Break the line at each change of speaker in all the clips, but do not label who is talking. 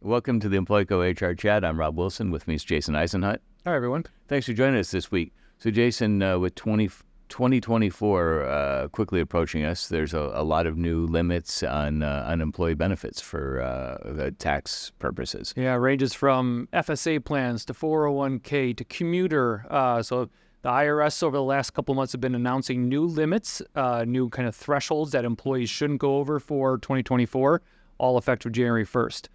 Welcome to the Employco HR Chat. I'm Rob Wilson. With me is Jason Eisenhut.
Hi, everyone.
Thanks for joining us this week. So, Jason, with 2024 quickly approaching us, there's a lot of new limits on employee benefits for tax purposes.
Yeah, it ranges from FSA plans to 401k to commuter. So the IRS over the last couple of months have been announcing new limits, new kind of thresholds that employees shouldn't go over for 2024, all effective January 1st.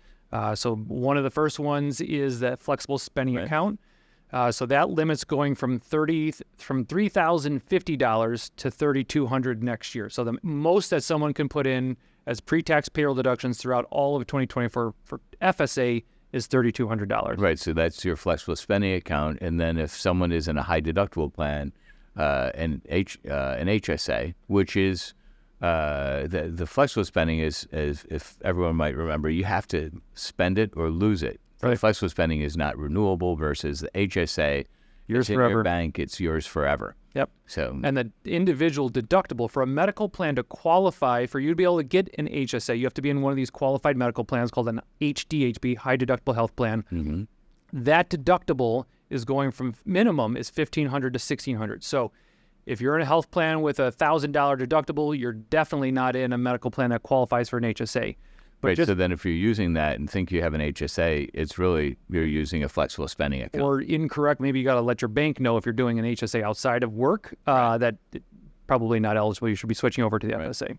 So one of the first ones is that flexible spending account. So that limit's going from $3,050 to $3,200 next year. So the most that someone can put in as pre-tax payroll deductions throughout all of 2024 for FSA is $3,200.
Right. So that's your flexible spending account, and then if someone is in a high deductible plan, an HSA, which is the flexible spending is, if everyone might remember, you have to spend it or lose it.
Right.
The flexible spending is not renewable versus the HSA.
Yours
it's
forever.
In your bank, it's yours forever.
Yep.
So,
and the individual deductible for a medical plan to qualify for you to be able to get an HSA, you have to be in one of these qualified medical plans called an HDHP, high deductible health plan.
mm-hmm.
That deductible is going from minimum is $1,500 to $1,600. So if you're in a health plan with a $1,000 deductible, you're definitely not in a medical plan that qualifies for an HSA.
Right, so then if you're using that and think you have an HSA, it's really you're using a flexible spending account.
Or incorrect, maybe you got to let your bank know if you're doing an HSA outside of work, that probably not eligible. You should be switching over to the FSA.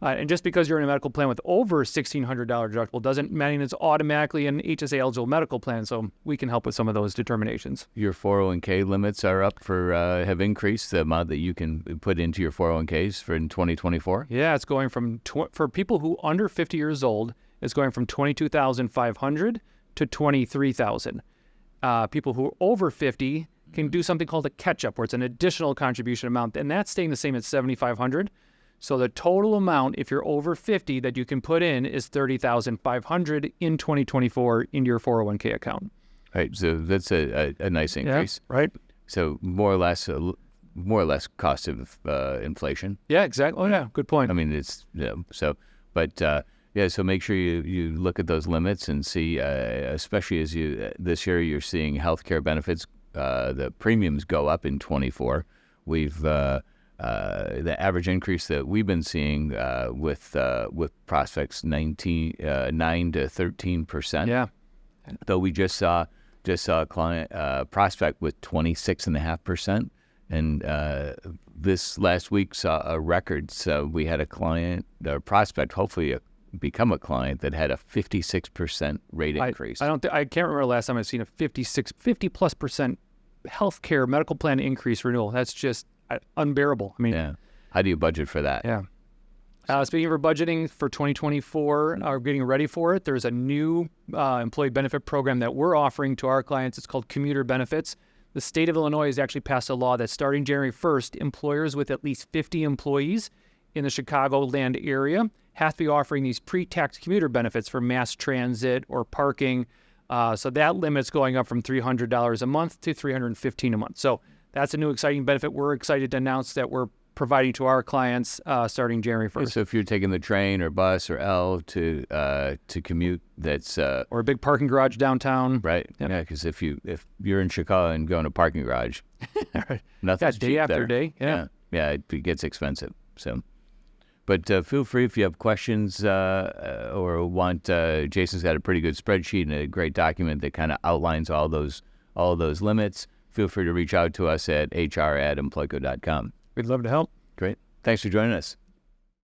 And just because you're in a medical plan with over $1,600 deductible doesn't mean it's automatically an HSA eligible medical plan. So we can help with some of those determinations.
Your 401k limits are up have increased the amount that you can put into your 401ks for in 2024.
Yeah, it's going from for people who under 50 years old, it's going from $22,500 to $23,000. People who are over 50 can do something called a catch-up, where it's an additional contribution amount, and that's staying the same at $7,500. So the total amount, if you're over 50, that you can put in is $30,500 in 2024 into your 401k account.
Right. So that's a nice increase.
Yeah, right.
So more or less cost of inflation.
Yeah, exactly. Oh, yeah. Good point.
I mean, it's so, but so make sure you look at those limits and see, especially as this year you're seeing healthcare benefits, the premiums go up in 24. We've the average increase that we've been seeing with prospects 9 to 13%.
Yeah.
Though we just saw a client prospect with 26.5%, and this last week saw a record. So we had a prospect, hopefully become a client, that had a 56% rate increase.
I can't remember the last time I've seen a 50+% healthcare medical plan increase renewal. That's just unbearable. I mean,
yeah. How do you budget for that?
Yeah. Speaking of budgeting for 2024, we're getting ready for it. There's a new employee benefit program that we're offering to our clients. It's called commuter benefits. The state of Illinois has actually passed a law that starting January 1st, employers with at least 50 employees in the Chicagoland area have to be offering these pre-tax commuter benefits for mass transit or parking. So that limit's going up from $300 a month to $315 a month. So that's a new exciting benefit we're excited to announce that we're providing to our clients starting January 1st.
So if you're taking the train or bus or L to commute, that's
or a big parking garage downtown.
Right. Yep. Yeah, because if you're in Chicago and going to a parking garage,
right.
Nothing's
day
cheap
after
there.
day. Yeah.
It gets expensive. So, but feel free if you have questions or want. Jason's got a pretty good spreadsheet and a great document that kind of outlines all those limits. Feel free to reach out to us at hr@employco.com.
We'd love to help.
Great. Thanks for joining us.